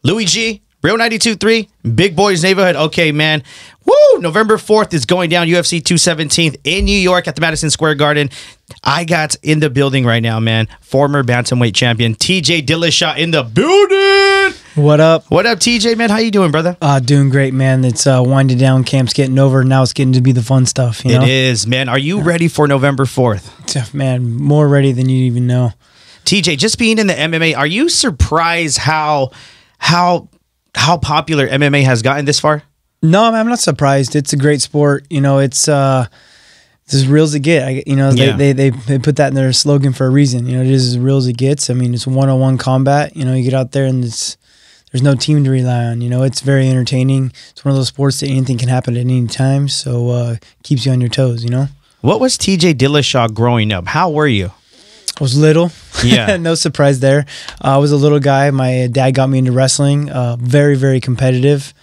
Louie G, Real 92.3, Big Boys Neighborhood. Okay, man. Woo! November 4th is going down, UFC 217 in New York at the Madison Square Garden. I got in the building right now, man. Former bantamweight champion TJ Dillashaw in the building. What up? What up, TJ, man? How you doing, brother? Doing great, man. It's winding down. Camp's getting over. Now it's getting to be the fun stuff, you know? It is, man. Are you ready for November 4th? Man, more ready than you even know. TJ, just being in the MMA, are you surprised how popular MMA has gotten this far? No, I'm not surprised. It's a great sport. You know, it's as real as it gets. They put that in their slogan for a reason. You know, it is as real as it gets. I mean, it's one-on-one combat. You know, you get out there and there's no team to rely on. You know, it's very entertaining. It's one of those sports that anything can happen at any time, so keeps you on your toes, you know? What was TJ Dillashaw growing up? How were you? I was little. Yeah. No surprise there. I was a little guy. My dad got me into wrestling. Very, very competitive.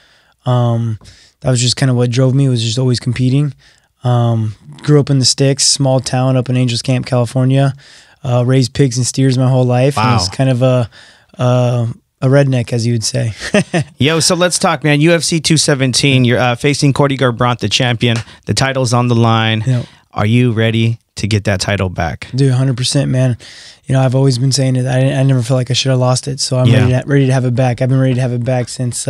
That was just kind of what drove me, was just always competing. Grew up in the sticks, small town up in Angels Camp, California. Raised pigs and steers my whole life. Wow. And was kind of a redneck, as you would say. Yo, so let's talk, man. UFC 217, you're facing Cody Garbrandt, the champion. The title's on the line. Yep. Are you ready to get that title back? Dude, 100%, man. You know, I've always been saying it. I never felt like I should have lost it, so I'm ready to have it back. I've been ready to have it back since,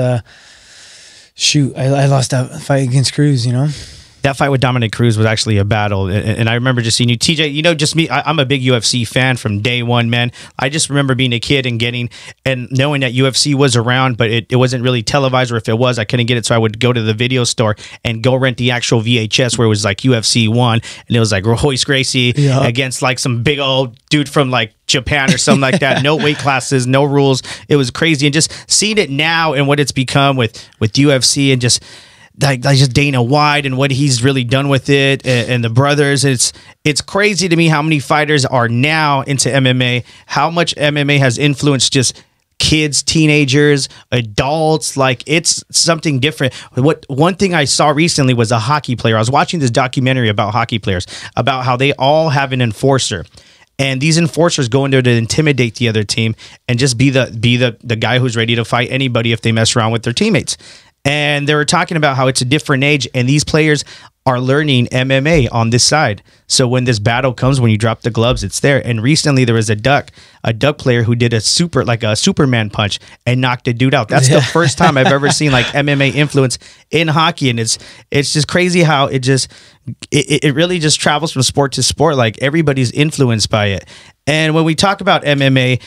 shoot, I lost that fight against Cruz, you know? That fight with Dominic Cruz was actually a battle, and I remember just seeing you. TJ, you know, just me, I'm a big UFC fan from day one, man. I just remember being a kid and knowing that UFC was around, but it wasn't really televised, or if it was, I couldn't get it, so I would go to the video store and go rent the actual VHS where it was like UFC 1, and it was like Royce Gracie against like some big old dude from like Japan or something like that. No weight classes, no rules. It was crazy, and just seeing it now and what it's become with UFC and just Dana White and what he's really done with it, and the brothers. It's crazy to me how many fighters are now into MMA, how much MMA has influenced just kids, teenagers, adults. Like, it's something different. One thing I saw recently was a hockey player. I was watching this documentary about hockey players, about how they all have an enforcer. And these enforcers go in there to intimidate the other team and just be the guy who's ready to fight anybody if they mess around with their teammates. And they were talking about how it's a different age, and these players are learning MMA on this side. So when this battle comes, when you drop the gloves, it's there. And recently there was a duck player who did a Superman punch and knocked a dude out. That's the first time I've ever seen like MMA influence in hockey, and it's just crazy how it really just travels from sport to sport. Like, everybody's influenced by it. And when we talk about MMA,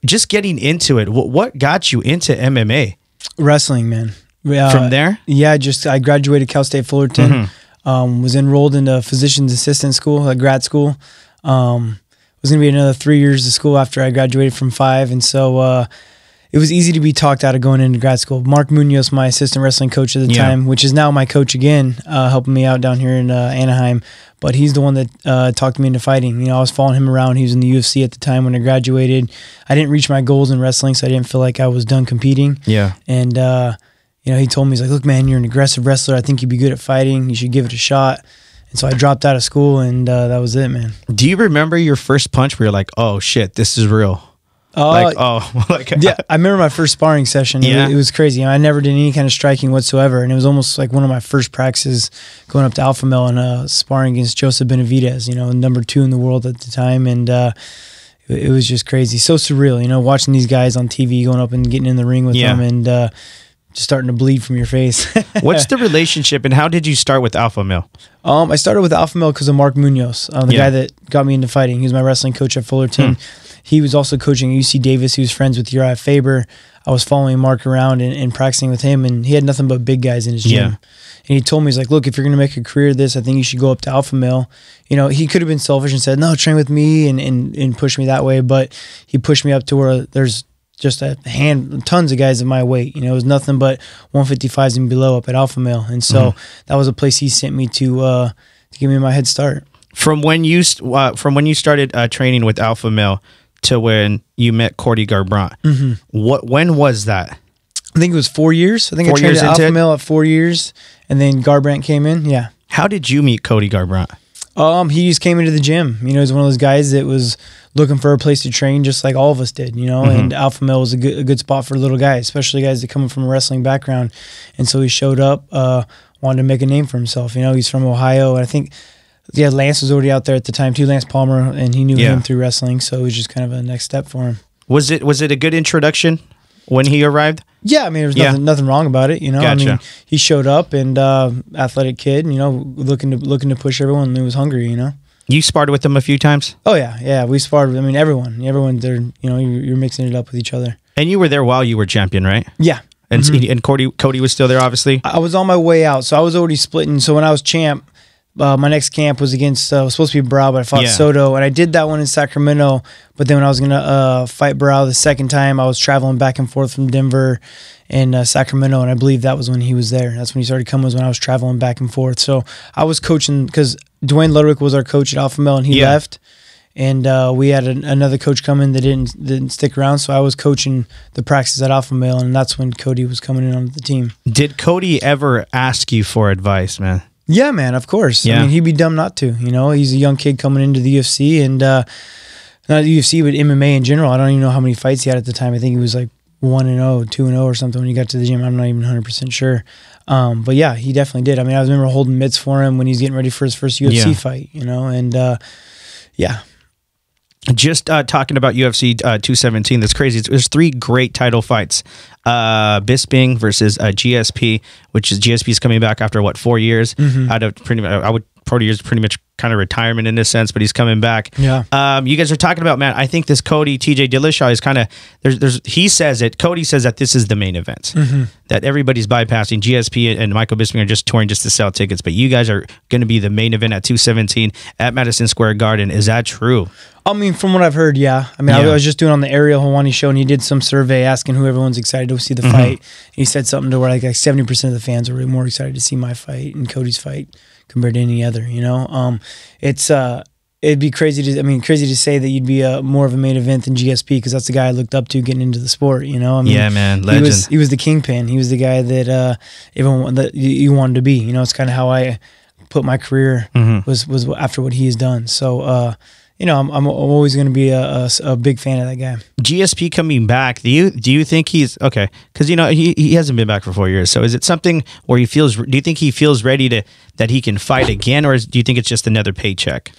just getting into it, what got you into MMA? Wrestling, man. From there? Yeah, I graduated Cal State Fullerton. Was enrolled into physician's assistant school, grad school. Was going to be another 3 years of school after I graduated from 5. And so it was easy to be talked out of going into grad school. Mark Munoz, my assistant wrestling coach at the time, which is now my coach again, helping me out down here in Anaheim. But he's the one that talked me into fighting. You know, I was following him around. He was in the UFC at the time when I graduated. I didn't reach my goals in wrestling, so I didn't feel like I was done competing. Yeah. And you know, he told me, he's like, look, man, you're an aggressive wrestler. I think you'd be good at fighting. You should give it a shot. And so I dropped out of school, and that was it, man. Do you remember your first punch where you're like, oh, shit, this is real? Yeah, I remember my first sparring session. It was crazy. You know, I never did any kind of striking whatsoever, and it was almost like one of my first practices going up to Alpha Male and sparring against Joseph Benavidez, you know, number 2 in the world at the time. And it was just crazy. So surreal, you know, watching these guys on TV going up and getting in the ring with them, and just starting to bleed from your face. What's the relationship, and how did you start with Alpha Male? I started with Alpha Male because of Mark Munoz, the guy that got me into fighting. He was my wrestling coach at Fullerton. He was also coaching at UC Davis. He was friends with Uriah Faber. I was following Mark around and practicing with him, and he had nothing but big guys in his gym. And he told me, he's like, look, if you're going to make a career of this, I think you should go up to Alpha Male. You know, he could have been selfish and said, no, train with me and push me that way, but he pushed me up to where there's just tons of guys at my weight. You know, it was nothing but 155s and below up at Alpha Male. And so that was a place he sent me to give me my head start. From when you started training with Alpha Male to when you met Cody Garbrandt, when was that? I think it was 4 years. I think 4 I trained years at Alpha Male at 4 years, and then Garbrandt came in. Yeah. How did you meet Cody Garbrandt? He just came into the gym. You know, he's one of those guys that was looking for a place to train, just like all of us did, you know. And Alpha Male was a good spot for little guys, especially guys that coming from a wrestling background. And so he showed up, wanted to make a name for himself. You know, he's from Ohio, and I think Lance was already out there at the time too, Lance Palmer, and he knew him through wrestling, so it was just kind of a next step for him. Was it a good introduction when he arrived? Yeah, I mean, there was nothing wrong about it, you know. Gotcha. I mean, he showed up, and athletic kid, you know, looking to push everyone who was hungry, you know. You sparred with him a few times? Oh yeah, we sparred. I mean, everyone there, you know, you're mixing it up with each other. And you were there while you were champion, right? Yeah. And and Cody was still there, obviously. I was on my way out, so I was already splitting. So when I was champ, my next camp was against was supposed to be Brow, but I fought Soto, and I did that one in Sacramento. But then when I was gonna fight Brow the second time, I was traveling back and forth from Denver and Sacramento, and I believe that was when he was there. That's when he started coming. Was when I was traveling back and forth. So I was coaching because Dwayne Ludwig was our coach at Alpha Male, and he left. And we had another coach come in that didn't stick around, so I was coaching the practice at Alpha Male, and that's when Cody was coming in on the team. Did Cody ever ask you for advice, man? Yeah, man, of course. Yeah. I mean, he'd be dumb not to. You know, he's a young kid coming into the UFC, and not the UFC, but MMA in general. I don't even know how many fights he had at the time. I think he was like 1-0, 2-0 or something when he got to the gym. I'm not even 100% sure. But yeah, he definitely did. I mean, I remember holding mitts for him when he's getting ready for his first UFC fight, you know, and yeah. Just talking about UFC 217, that's crazy. There's 3 great title fights. Bisping versus GSP, which is GSP's coming back after what, 4 years out of pretty much kind of retirement in a sense, but he's coming back. Yeah. You guys are talking about, man, I think this Cody TJ Dillashaw is kind of Cody says that this is the main event, that everybody's bypassing. GSP and Michael Bisping are just touring just to sell tickets, but you guys are going to be the main event at 217 at Madison Square Garden. Is that true? I mean, from what I've heard, yeah. I mean, I was just doing on the Ariel Helwani show, and he did some survey asking who everyone's excited to see the fight. He said something to where like 70% of the fans are really more excited to see my fight and Cody's fight compared to any other, you know. It'd be crazy to say that you'd be more of a main event than GSP, because that's the guy I looked up to getting into the sport, you know. I mean, yeah, man, legend. He was the kingpin. He was the guy that everyone that you wanted to be. You know, it's kind of how I put my career was after what he has done. So you know, I'm always going to be a big fan of that guy. GSP coming back, do you think he's okay? Because you know he hasn't been back for 4 years. So is it something where do you think he feels ready that he can fight again, or do you think it's just another paycheck?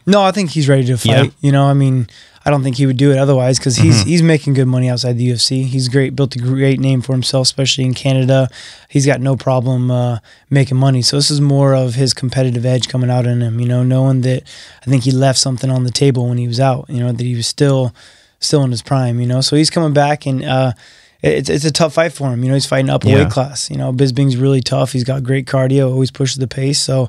No, I think he's ready to fight. Yeah. You know, I mean, I don't think he would do it otherwise, because he's making good money outside the UFC. He's built a great name for himself, especially in Canada. He's got no problem making money. So this is more of his competitive edge coming out in him, you know, knowing that I think he left something on the table when he was out, you know, that he was still in his prime, you know. So he's coming back, and it's a tough fight for him. You know, he's fighting up a weight class. You know, Bisping's really tough. He's got great cardio, always pushes the pace. So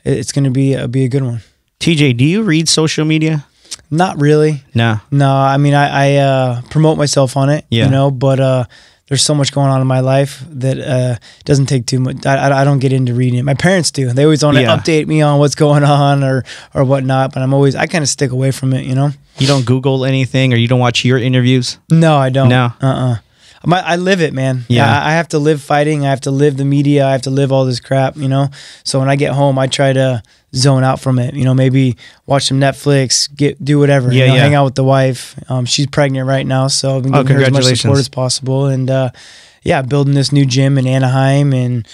it's going to be a good one. TJ, do you read social media? Not really. No. I mean, I promote myself on it, you know, but there's so much going on in my life that doesn't take too much. I don't get into reading it. My parents do. They always want to update me on what's going on or whatnot, but I kind of stick away from it, you know. You don't Google anything, or you don't watch your interviews? No, I don't. No. I live it, man. Yeah. I have to live fighting. I have to live the media. I have to live all this crap, you know. So when I get home, I try to zone out from it, you know, maybe watch some Netflix, do whatever, you know, hang out with the wife. She's pregnant right now, so I've been giving her as much support as possible. And yeah, building this new gym in Anaheim, and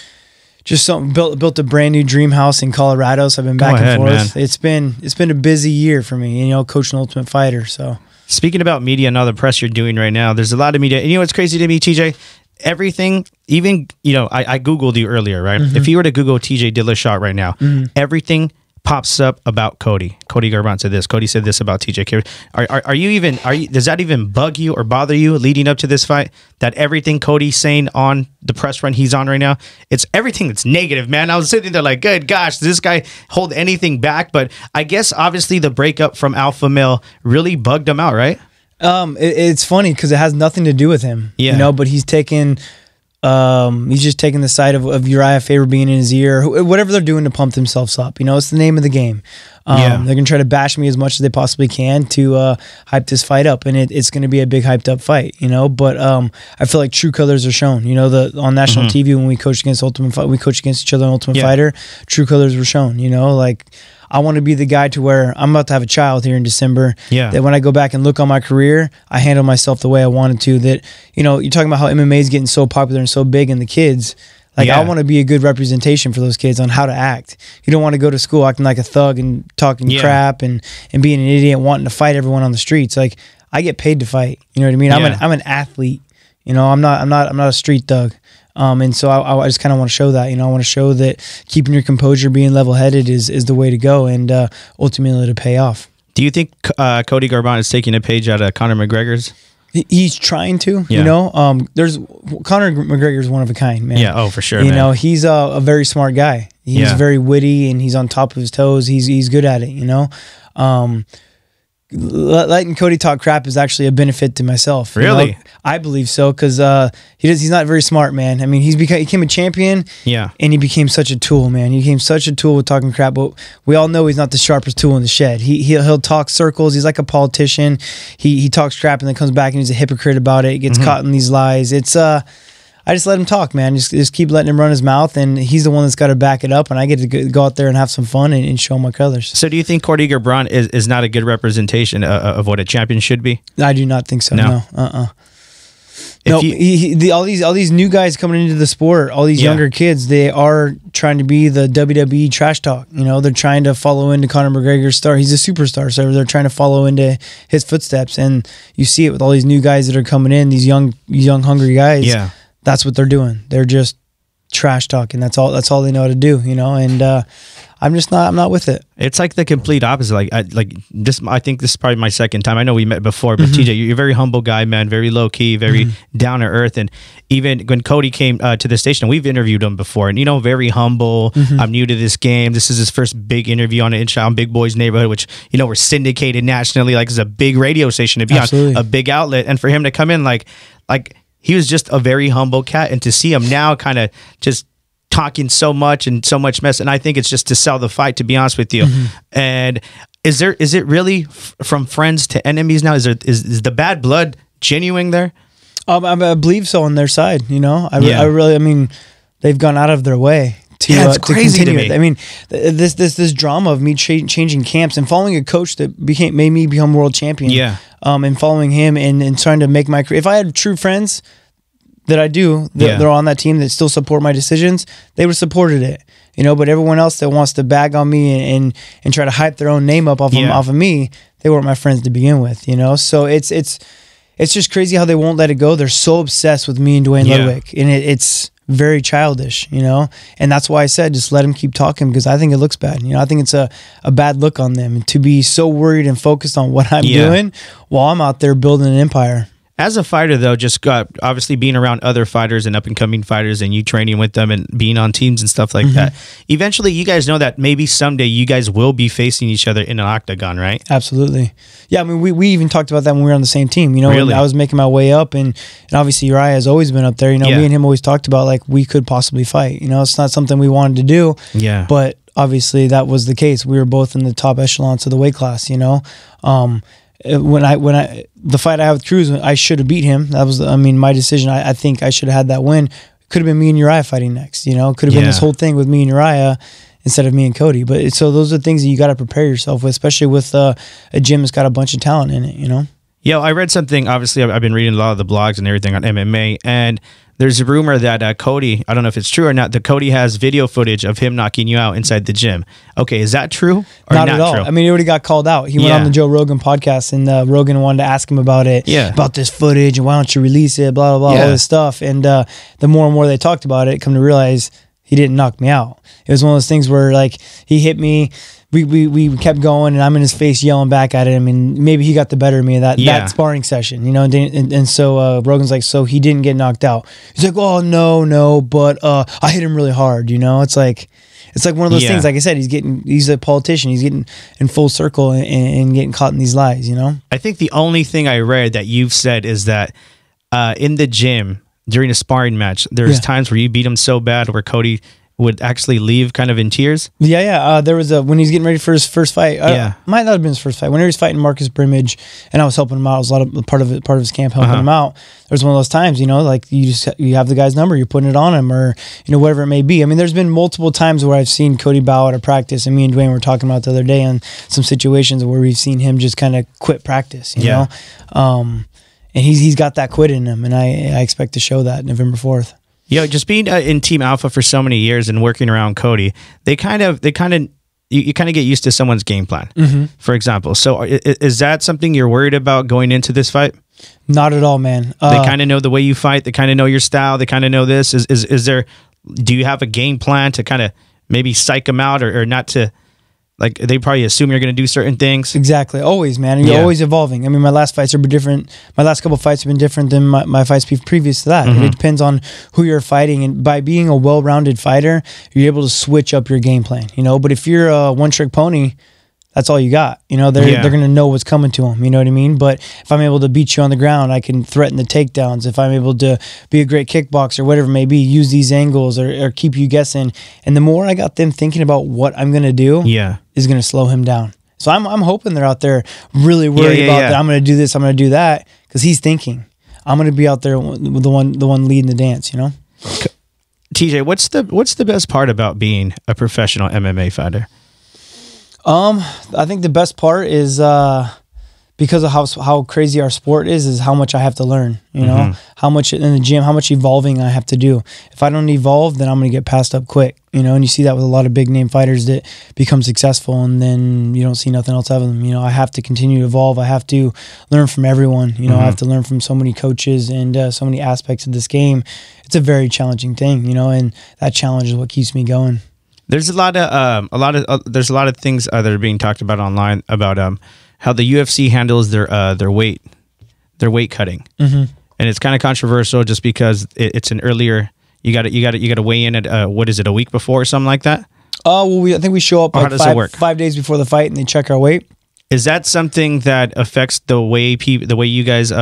just built a brand new dream house in Colorado. So I've been back and forth. Man. It's been a busy year for me, you know, coaching Ultimate Fighter. So speaking about media and all the press you're doing right now, there's a lot of media. And you know what's crazy to me, TJ? Everything, even, you know, I Googled you earlier, right? If you were to Google TJ Dillashaw right now, everything pops up about Cody. Cody Garbrandt said this. Cody said this about TJ. Does that even bug you or bother you leading up to this fight, that everything Cody's saying on the press run he's on right now, it's everything that's negative, man? I was sitting there like, good gosh, does this guy hold anything back? But I guess obviously the breakup from Alpha Male really bugged him out, right? It's funny because it has nothing to do with him, you know, but he's taking, he's just taking the side of Uriah Faber being in his ear, whatever they're doing to pump themselves up, you know, it's the name of the game. Yeah. They're gonna try to bash me as much as they possibly can to hype this fight up, and it's gonna be a big hyped up fight, you know. But I feel like true colors are shown. You know, on national TV when we coached against we coached against each other on Ultimate Fighter. True colors were shown. You know, like I want to be the guy to where I'm about to have a child here in December. Yeah. That when I go back and look on my career, I handle myself the way I wanted to. That, you know, you're talking about how MMA is getting so popular and so big in the kids. Like, I want to be a good representation for those kids on how to act. You don't want to go to school acting like a thug and talking crap and being an idiot, wanting to fight everyone on the streets. Like, I get paid to fight. You know what I mean? I'm an athlete. You know, I'm not a street thug. And so I just kind of want to show that. You know, I want to show that keeping your composure, being level-headed is the way to go, and ultimately to pay off. Do you think Cody Garbrandt is taking a page out of Conor McGregor's? He's trying to, you know. There's Conor McGregor is one of a kind, man. Yeah, oh for sure. You know, he's a very smart guy. He's very witty and he's on top of his toes. He's good at it, you know. Letting Cody talk crap is actually a benefit to myself. Really? You know? I believe so, because he's not very smart, man. I mean, he became a champion, and he became such a tool, man. He became such a tool with talking crap, but we all know he's not the sharpest tool in the shed. He'll talk circles. He's like a politician. He talks crap and then comes back and he's a hypocrite about it. He gets caught in these lies. It's I just let him talk, man. Just keep letting him run his mouth, and he's the one that's got to back it up, and I get to go out there and have some fun and show him my colors. So do you think Cody Garbrandt is not a good representation of what a champion should be? I do not think so, no. No, all these new guys coming into the sport, all these younger kids, they are trying to be the WWE trash talk. You know, they're trying to follow into Conor McGregor's star. He's a superstar, so they're trying to follow into his footsteps, and you see it with all these new guys that are coming in, these young hungry guys. Yeah. That's what they're doing. They're just trash talking. That's all they know how to do, you know. And I'm not with it. It's like the complete opposite. I think this is probably my second time. I know we met before, but TJ, you're a very humble guy, man. Very low key, very down to earth. And even when Cody came to the station, we've interviewed him before, and you know, very humble. I'm new to this game. This is his first big interview on Big Boy's Neighborhood, which, you know, we're syndicated nationally. Like, it's a big radio station to be on, a big outlet, and for him to come in like. He was just a very humble cat, and to see him now kind of just talking so much and so much mess, and I think it's just to sell the fight, to be honest with you. And is it really from friends to enemies now? Is the bad blood genuine there? I believe so on their side. You know, I mean, they've gone out of their way to crazy continue to me. it. I mean, this drama of me changing camps and following a coach that made me become world champion. Yeah. And following him and trying to make my career. If I had true friends that I do, they're on that team that still support my decisions, they would have supported it. You know, but everyone else that wants to bag on me and try to hype their own name up off of me, they weren't my friends to begin with. You know, so it's just crazy how they won't let it go. They're so obsessed with me and Dwayne Ludwig, and it's very childish, you know. And that's why I said just let him keep talking, because I think it looks bad. You know, I think it's a bad look on them, and to be so worried and focused on what I'm doing while I'm out there building an empire. As a fighter, though, just obviously being around other fighters and up-and-coming fighters, and you training with them and being on teams and stuff like that, eventually you guys know that maybe someday you guys will be facing each other in an octagon, right? Absolutely. Yeah, I mean, we even talked about that when we were on the same team. You know, when I was making my way up, and obviously Uriah has always been up there. You know, me and him always talked about, like, we could possibly fight. You know, it's not something we wanted to do, but obviously that was the case. We were both in the top echelons of the weight class, you know. The fight I had with Cruz, I should have beat him. That was, my decision. I think I should have had that win. Could have been me and Uriah fighting next, you know. Could have been this whole thing with me and Uriah instead of me and Cody. But so those are things that you got to prepare yourself with, especially with a gym that's got a bunch of talent in it, you know. Yeah, I read something. Obviously, I've been reading a lot of the blogs and everything on MMA, and there's a rumor that Cody, I don't know if it's true or not, that Cody has video footage of him knocking you out inside the gym. Okay, is that true or not at all? True? I mean, he already got called out. He went on the Joe Rogan podcast, and Rogan wanted to ask him about it, about this footage, and why don't you release it, blah, blah, blah, all this stuff. And the more and more they talked about it, come to realize he didn't knock me out. It was one of those things where, like, he hit me, we kept going, and I'm in his face yelling back at him, and maybe he got the better of me in that sparring session, you know. And so Rogan's like, so he didn't get knocked out. He's like, oh no, but I hit him really hard, you know. It's like one of those things. Like I said, he's a politician. He's getting in full circle and getting caught in these lies, you know. I think the only thing I read that you've said is that in the gym during a sparring match, there's times where you beat him so bad where Cody would actually leave kind of in tears? Yeah. There was when he's getting ready for his first fight. Might not have been his first fight. When he was fighting Marcus Brimage, and I was helping him out. I was part of his camp helping him out. There was one of those times, you know, like you have the guy's number, you're putting it on him, or you know, whatever it may be. I mean, there's been multiple times where I've seen Cody bow out of practice, and me and Dwayne were talking about the other day on some situations where we've seen him just kind of quit practice. You know, and he's got that quit in him, and I expect to show that November 4th. Just being in Team Alpha for so many years and working around Cody, you kind of get used to someone's game plan. For example, so is that something you're worried about going into this fight? Not at all, man. They kind of know the way you fight. They kind of know your style. They kind of know this. Is there? Do you have a game plan to kind of maybe psych them out or not to? Like, they probably assume you're going to do certain things. Exactly. Always, man. And you're always evolving. I mean, my last fights are different. My last couple fights have been different than my fights previous to that. And it depends on who you're fighting. And by being a well-rounded fighter, you're able to switch up your game plan, you know? But if you're a one-trick pony, that's all you got. You know, they're going to know what's coming to them. You know what I mean? But if I'm able to beat you on the ground, I can threaten the takedowns. If I'm able to be a great kickboxer, whatever it may be, use these angles or keep you guessing. And the more I got them thinking about what I'm going to do is going to slow him down. So I'm hoping they're out there really worried about that. I'm going to do this, I'm going to do that, because he's thinking. I'm going to be out there with the one leading the dance, you know? TJ, what's the best part about being a professional MMA fighter? I think the best part is because of how crazy our sport is how much I have to learn, you know, how much in the gym, how much evolving I have to do. If I don't evolve, then I'm going to get passed up quick, you know, and you see that with a lot of big name fighters that become successful and then you don't see nothing else out of them. You know, I have to continue to evolve. I have to learn from everyone, you know, I have to learn from so many coaches and so many aspects of this game. It's a very challenging thing, you know, and that challenge is what keeps me going. There's a lot of things that are being talked about online about how the UFC handles their weight cutting, and it's kind of controversial just because it's an earlier. You got to weigh in at what is it, a week before or something like that? Well, I think we show up like 5 days before the fight and they check our weight. Is that something that affects the way you guys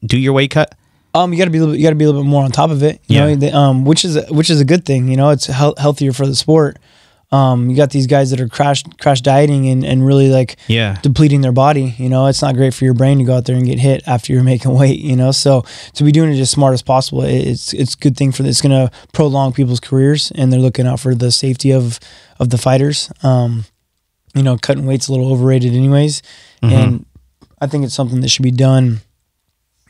do your weight cut? You got to be a little bit more on top of it, you know, which is a good thing. You know, it's healthier for the sport. You got these guys that are crash dieting and really like depleting their body. You know, it's not great for your brain to go out there and get hit after you're making weight. You know, so to be doing it as smart as possible, it's a good thing for it's going to prolong people's careers, and they're looking out for the safety of the fighters. You know, cutting weight's a little overrated, anyways, and I think it's something that should be done,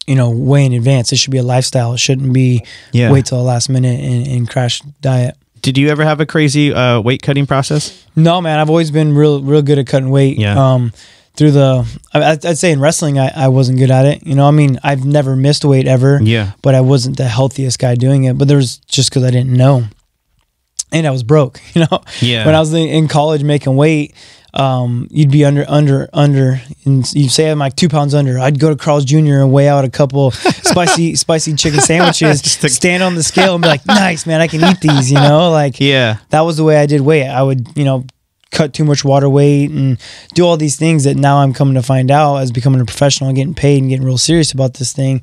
you know, way in advance. It should be a lifestyle. It shouldn't be wait till the last minute and crash diet. Did you ever have a crazy weight cutting process? No, man. I've always been real good at cutting weight. Through I'd say in wrestling, I wasn't good at it. You know, I mean, I've never missed weight ever. But I wasn't the healthiest guy doing it. But there was just because I didn't know, and I was broke. You know, when I was in college making weight. You'd be under, and you'd say I'm like 2 pounds under. I'd go to Carl's Jr. and weigh out a couple spicy chicken sandwiches, stand on the scale and be like, nice, man, I can eat these, you know, like, that was the way I did weight. I would, you know, cut too much water weight and do all these things that now I'm coming to find out as becoming a professional and getting paid and getting real serious about this thing,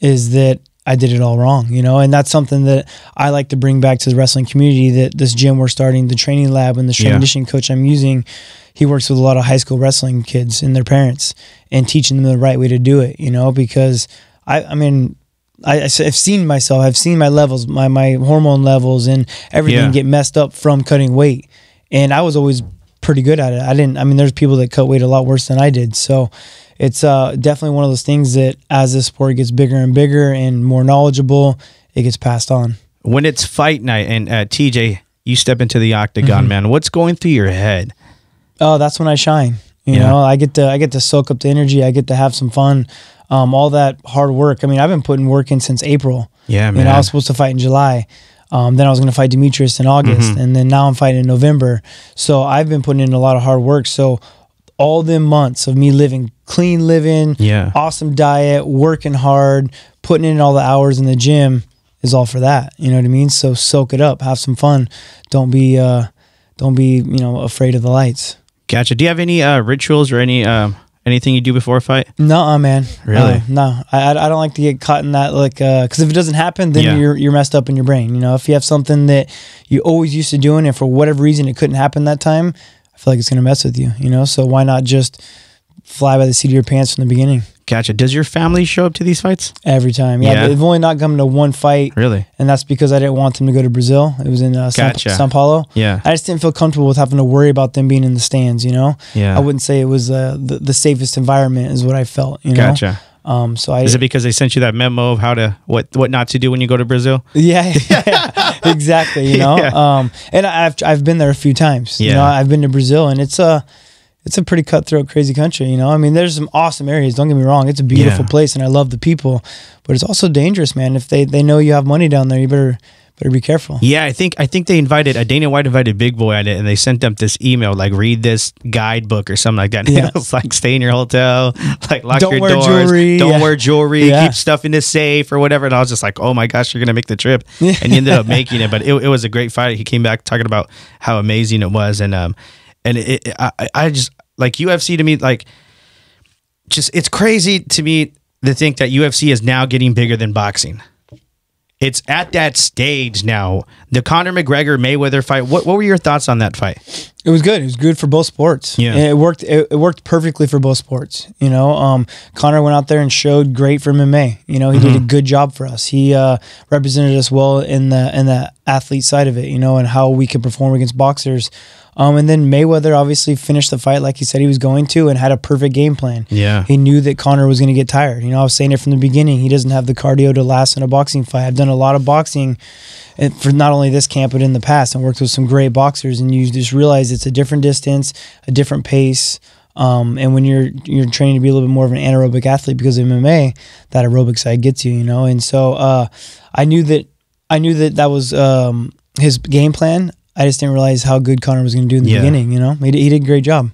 is that I did it all wrong, you know, and that's something that I like to bring back to the wrestling community, that this gym we're starting, the training lab and the strength and conditioning coach I'm using, he works with a lot of high school wrestling kids and their parents and teaching them the right way to do it, you know, because I mean, I've seen myself, I've seen my levels, my hormone levels and everything get messed up from cutting weight. And I was always pretty good at it. I mean, there's people that cut weight a lot worse than I did. So it's definitely one of those things that as the sport gets bigger and bigger and more knowledgeable, it gets passed on. When it's fight night and TJ, you step into the octagon, man, what's going through your head? Oh, that's when I shine. You know, I get to soak up the energy. I get to have some fun. All that hard work. I mean, I've been putting work in since April. Yeah, man. You know, I was supposed to fight in July. Then I was going to fight Demetrius in August. And then now I'm fighting in November. So I've been putting in a lot of hard work. So all them months of me living clean living, awesome diet, working hard, putting in all the hours in the gym is all for that. You know what I mean? So soak it up, have some fun. Don't be, you know, afraid of the lights. Gotcha. Do you have any rituals or any Anything you do before a fight? No, man. Really? No, I don't like to get caught in that, like, because if it doesn't happen, then you're messed up in your brain. You know, if you have something that you always used to doing, and for whatever reason it couldn't happen that time, I feel like it's gonna mess with you. You know, so why not just fly by the seat of your pants from the beginning? Gotcha. Does your family show up to these fights? Every time. Yeah. They've only not come to one fight. Really? And that's because I didn't want them to go to Brazil. It was in São Paulo. Yeah. I just didn't feel comfortable with having to worry about them being in the stands, you know? Yeah. I wouldn't say it was the safest environment is what I felt, you know? Gotcha. Is it because they sent you that memo of how to what not to do when you go to Brazil? Yeah, exactly. You know, and I've been there a few times. You know, I've been to Brazil, and it's a pretty cutthroat, crazy country. You know, I mean, there's some awesome areas. Don't get me wrong; it's a beautiful place, and I love the people. But it's also dangerous, man. If they know you have money down there, you better be careful. Yeah, I think they invited Dana White invited Big Boy on it, and they sent them this email like, read this guidebook or something like that. And it was like, stay in your hotel, like lock your doors, jewelry. don't wear jewelry, keep stuff in the safe or whatever. And I was just like, oh my gosh, you're gonna make the trip, and you ended up making it. But it was a great fight. He came back talking about how amazing it was, and I just like UFC to me, like just it's crazy to me to think that UFC is now getting bigger than boxing. It's at that stage now. The Conor McGregor Mayweather fight. What were your thoughts on that fight? It was good. It was good for both sports. Yeah, and it worked perfectly for both sports. You know, Conor went out there and showed great for MMA. You know, he did a good job for us. He represented us well in the athlete side of it. You know, and how we could perform against boxers. And then Mayweather obviously finished the fight like he said he was going to, and had a perfect game plan. Yeah, he knew that Conor was going to get tired. You know, I was saying it from the beginning. He doesn't have the cardio to last in a boxing fight. I've done a lot of boxing for not only this camp but in the past, and worked with some great boxers. And you just realize it's a different distance, a different pace. And when you're training to be a little bit more of an anaerobic athlete because of MMA, that aerobic side gets you. You know, and so I knew that was his game plan. I just didn't realize how good Conor was going to do in the beginning. You know, he did a great job.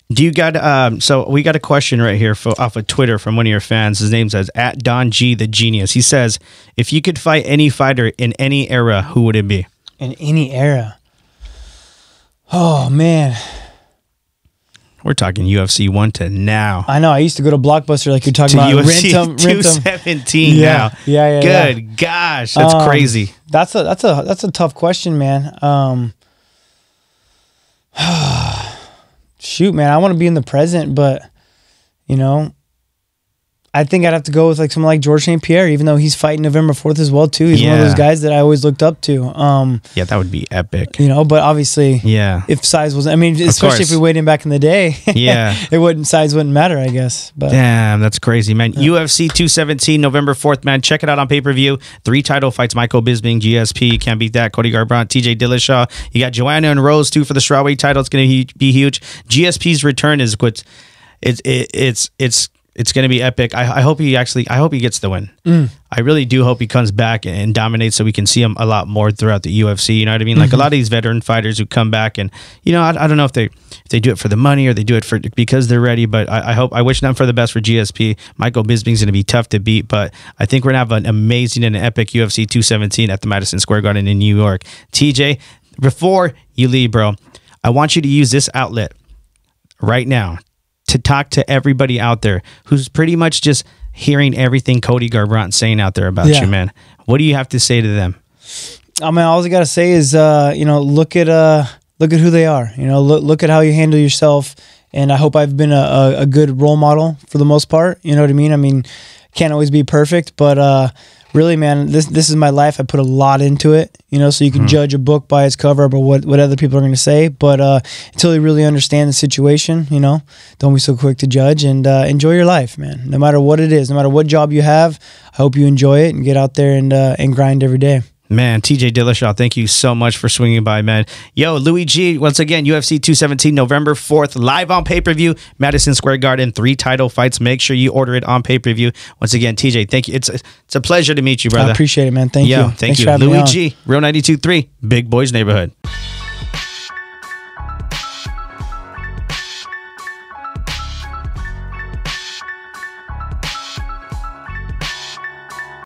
Do you got so we got a question right here off of Twitter from one of your fans. His name says @DonG the Genius. He says, if you could fight any fighter in any era, who would it be? In any era? Oh man. We're talking UFC 1 to now. I know. I used to go to Blockbuster like you're talking about. UFC 217 now. Yeah. Good gosh, that's crazy. That's a tough question, man. Shoot, man, I want to be in the present, but you know, I think I'd have to go with like someone like Georges St. Pierre, even though he's fighting November 4th as well too. He's one of those guys that I always looked up to. Yeah, that would be epic. You know, but obviously, if size wasn't, I mean, especially if we weighed in back in the day, size wouldn't matter, I guess. But damn, that's crazy, man. UFC 217, November 4th, man. Check it out on pay-per-view. 3 title fights: Michael Bisping, GSP, can't beat that. Cody Garbrandt, TJ Dillashaw. You got Joanna and Rose too for the strawweight title. It's going to be huge. GSP's return is what it's going to be epic. I hope he gets the win. I really do hope he comes back and dominates so we can see him a lot more throughout the UFC. You know what I mean? Like a lot of these veteran fighters who come back and, you know, I don't know if they do it for the money or they do it because they're ready, but I wish them for the best for GSP. Michael Bisping's going to be tough to beat, but I think we're going to have an amazing and epic UFC 217 at the Madison Square Garden in New York. TJ, before you leave, bro, I want you to use this outlet right now to talk to everybody out there who's pretty much just hearing everything Cody Garbrandt saying out there about you, man. What do you have to say to them? I mean, all I got to say is, you know, look at who they are. You know, look at how you handle yourself. And I hope I've been a good role model for the most part. You know what I mean? I mean, can't always be perfect, but really, man, this is my life. I put a lot into it, you know, so you can judge a book by its cover, but what other people are going to say. But until you really understand the situation, you know, don't be so quick to judge, and enjoy your life, man. No matter what it is, no matter what job you have, I hope you enjoy it and get out there and grind every day. Man, TJ Dillashaw, thank you so much for swinging by, man. Yo, Louie G, once again, UFC 217, November 4th, live on pay-per-view, Madison Square Garden, 3 title fights. Make sure you order it on pay-per-view. Once again, TJ, thank you. It's a pleasure to meet you, brother. I appreciate it, man. Thank you. Thank you. Louie G, Real 92.3, Big Boys Neighborhood.